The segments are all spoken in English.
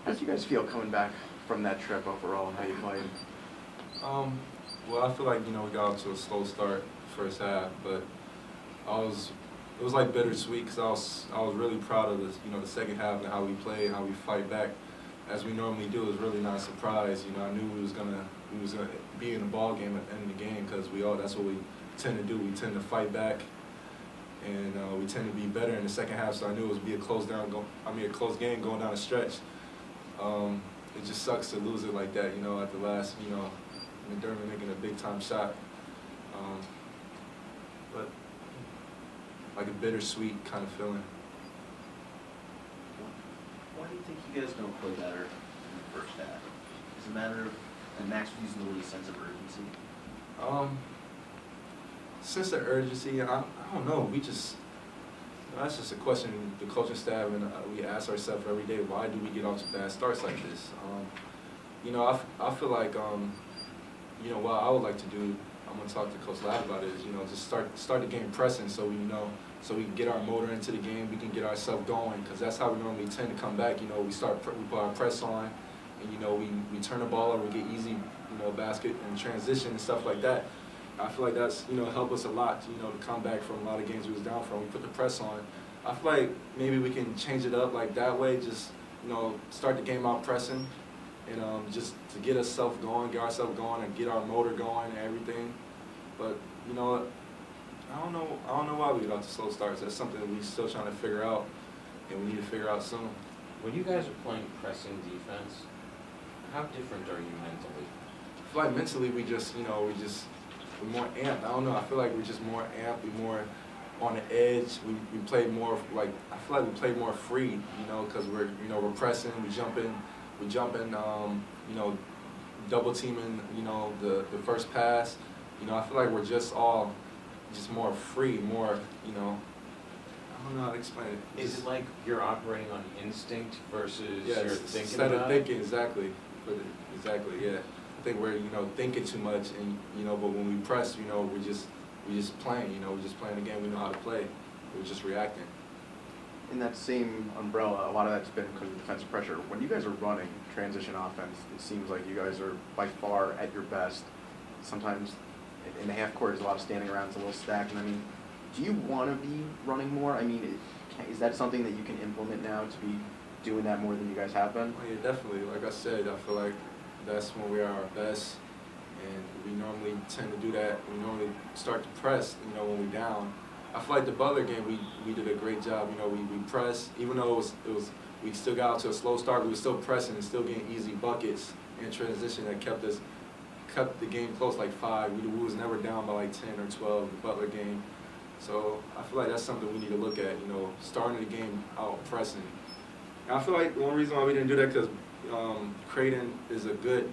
How did you guys feel coming back from that trip overall and how you played? Well, I feel like, we got off to a slow start first half, but it was like bittersweet because I was really proud of this, the second half and how we played, how we fight back as we normally do. It was really not a surprise. I knew we was gonna be in the ball game at the end of the game because that's what we tend to do. We tend to fight back, and we tend to be better in the second half. So I knew it would be a close game going down the stretch. It just sucks to lose it like that, at the last, McDermott making a big time shot. But like a bittersweet kind of feeling. Why do you think you guys don't play better in the first half? Is it a matter of, and Max was using the word sense of urgency? Sense of urgency, I don't know. That's just a question the coaching staff and we ask ourselves every day. Why do we get off to bad starts like this? I feel like what I would like to do. I'm gonna talk to Coach Ladd about it. Is just start the game pressing so we can get our motor into the game. We can get ourselves going because that's how we normally tend to come back. We put our press on, and we turn the ball over, we get easy basket and transition and stuff like that. I feel like that's helped us a lot to come back from a lot of games we was down from. We put the press on. I feel like maybe we can change it up like that way. Just start the game out pressing, and just to get ourselves going, and get our motor going and everything. But I don't know why we get off to slow starts. That's something that we're still trying to figure out, and we need to figure out soon. When you guys are playing pressing defense, how different are you mentally? I feel like mentally we're more amped. I don't know. I feel like we're just more amped. We're more on the edge. We play more I feel like we play more free. Because we're pressing. We jumping. Double teaming. The first pass. I feel like we're just more free. More. I don't know how to explain it. Is it like you're operating on instinct versus you're thinking instead about of thinking exactly. Yeah. I think we're thinking too much, and but when we press, we're just playing. We're just playing the game. We know how to play. We're just reacting. In that same umbrella, a lot of that's been because of defensive pressure. When you guys are running transition offense, it seems like you guys are by far at your best. Sometimes in the half court, there's a lot of standing around. It's a little stacked. And I mean, do you want to be running more? I mean, is that something that you can implement now to be doing that more than you guys have been? Oh, yeah, definitely. Like I said, I feel like that's when we are our best, and we normally tend to do that. We normally start to press, when we're down. I feel like the Butler game, we did a great job. We pressed, even though it was we still got out to a slow start. We were still pressing and still getting easy buckets in transition that kept the game close, like 5. We was never down by like 10 or 12 the Butler game. So I feel like that's something we need to look at. Starting the game out pressing. And I feel like one reason why we didn't do that because Creighton is a good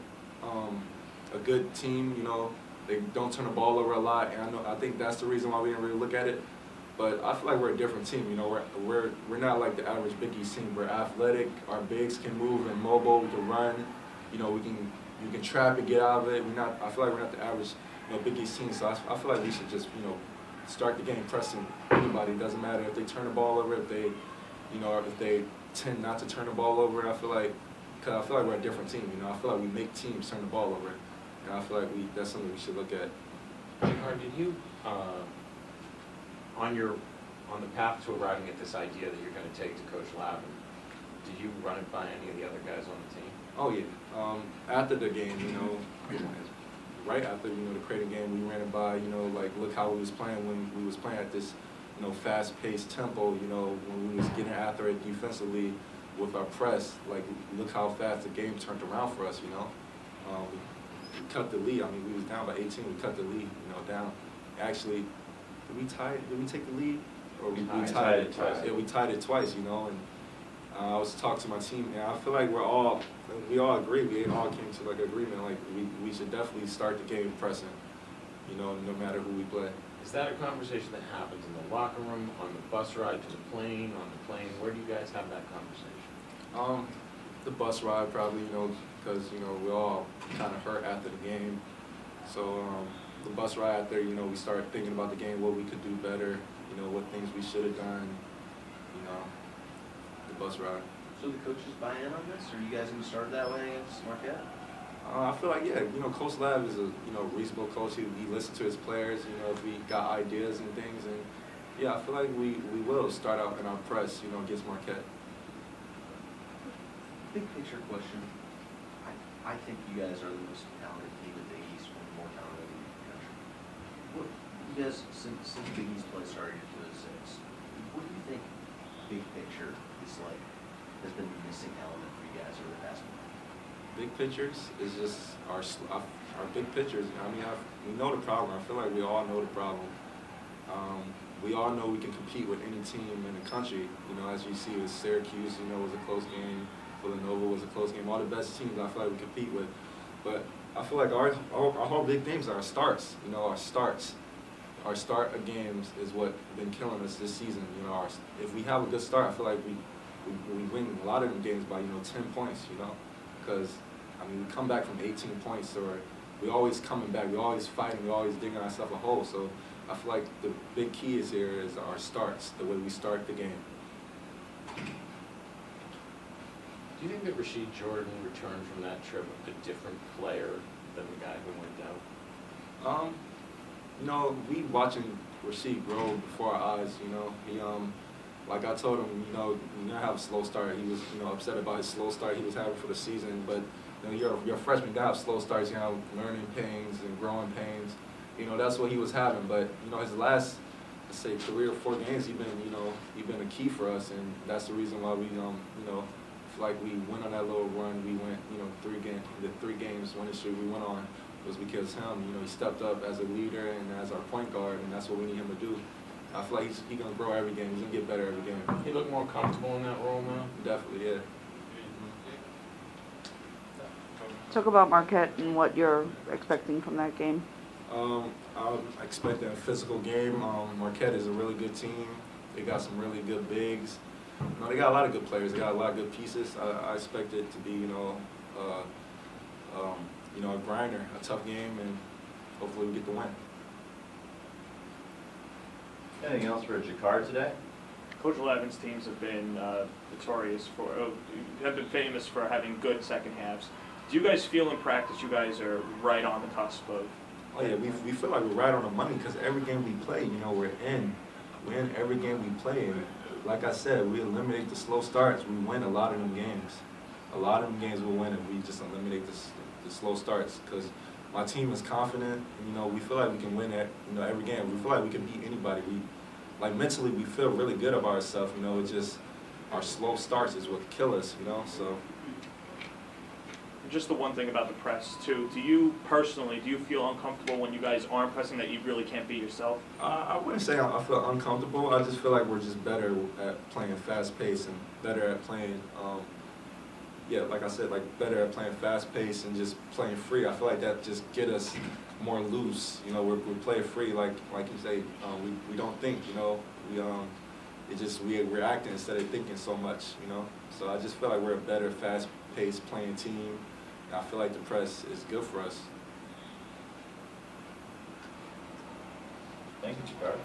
team. They don't turn the ball over a lot, and I think that's the reason why we didn't really look at it. But I feel like we're a different team. We're not like the average Big East team. We're athletic. Our bigs can move and mobile. We can run. You can trap and get out of it. I feel like we're not the average Big East team. So I feel like we should just start the game pressing anybody. It doesn't matter if they turn the ball over, if they tend not to turn the ball over. I feel like we're a different team. I feel like we make teams turn the ball over, and I feel like that's something we should look at. JaKarr, did you on the path to arriving at this idea that you're going to take to Coach Lavin, did you run it by any of the other guys on the team? Oh yeah. After the game, right after the Creighton game, we ran it by. Look how we was playing when we was playing at this fast-paced tempo. When we was getting after it defensively with our press. Look how fast the game turned around for us. We cut the lead. I mean, we was down by 18. We cut the lead. Down. Actually, did we take the lead? Or we tied it twice. Yeah, we tied it twice. And I was talking to my team, and I feel like we all agree. We all came to agreement. We should definitely start the game pressing. No matter who we play. Is that a conversation that happens in the locker room, on the bus ride to the plane, on the plane? Where do you guys have that conversation? The bus ride probably, because we all kind of hurt after the game. So the bus ride out there, we started thinking about the game, what we could do better, what things we should have done. The bus ride. So the coaches buy in on this, or you guys gonna start that way against Marquette? I feel like, yeah, Coach Lab is a, reasonable coach. He listens to his players, if we got ideas and things. And, yeah, I feel like we will start out in our press, against Marquette. Big picture question. I think you guys are the most talented team in the Big East, one of the more talented in the country. What, you guys, since Big East play started in 2006, what do you think big picture is like, has been the missing element for you guys over the past month? Big pictures is just our big pictures. We know the problem. I feel like we all know the problem. We all know we can compete with any team in the country. As you see with Syracuse, was a close game. Villanova was a close game. All the best teams I feel like we compete with. But I feel like our whole big things are our starts. Our starts. Our start of games is what been killing us this season. If we have a good start, I feel like we win a lot of them games by 10 points. Because we come back from 18 points, or we always coming back. We always fighting. We always digging ourselves a hole. So I feel like the big key is our starts, the way we start the game. Do you think that Rasheed Jordan returned from that trip a different player than the guy who went down? We watching Rasheed grow before our eyes. He like I told him, you're gonna have a slow start. He was upset about his slow start he was having for the season, but you're a freshman, you have slow starts, learning pains and growing pains. That's what he was having. But his last, let's say, 3 or 4 games, he been a key for us, and that's the reason why we feel like we went on that little run. We went 3 games winning streak we went on was because him. He stepped up as a leader and as our point guard, and that's what we need him to do. I feel like he's gonna grow every game. He's gonna get better every game. He look more comfortable in that role now? Definitely, yeah. Talk about Marquette and what you're expecting from that game. I'm expecting a physical game. Marquette is a really good team. They got some really good bigs. They got a lot of good players. They got a lot of good pieces. I expect it to be, a grinder, a tough game, and hopefully we get the win. Anything else for JaKarr today? Coach Levin's teams have been have been famous for having good second halves. Do you guys feel in practice you guys are right on the cusp of? Oh yeah, we feel like we're right on the money because every game we play, we're in every game we play. And like I said, we eliminate the slow starts. We win a lot of them games. A lot of them games we'll win if we just eliminate the slow starts. Because my team is confident. We feel like we can win every game. We feel like we can beat anybody. Mentally, we feel really good about ourselves. It's just our slow starts is what kill us. So. Just the one thing about the press too. Do you feel uncomfortable when you guys aren't pressing, that you really can't be yourself? I wouldn't say I feel uncomfortable. I just feel like we're just better at playing fast pace and better at playing. Like I said, better at playing fast pace and just playing free. I feel like that just get us more loose. We play free, like you say. We don't think. We're acting instead of thinking so much. So I just feel like we're a better fast paced playing team. I feel like the press is good for us. Thank you, JaKarr.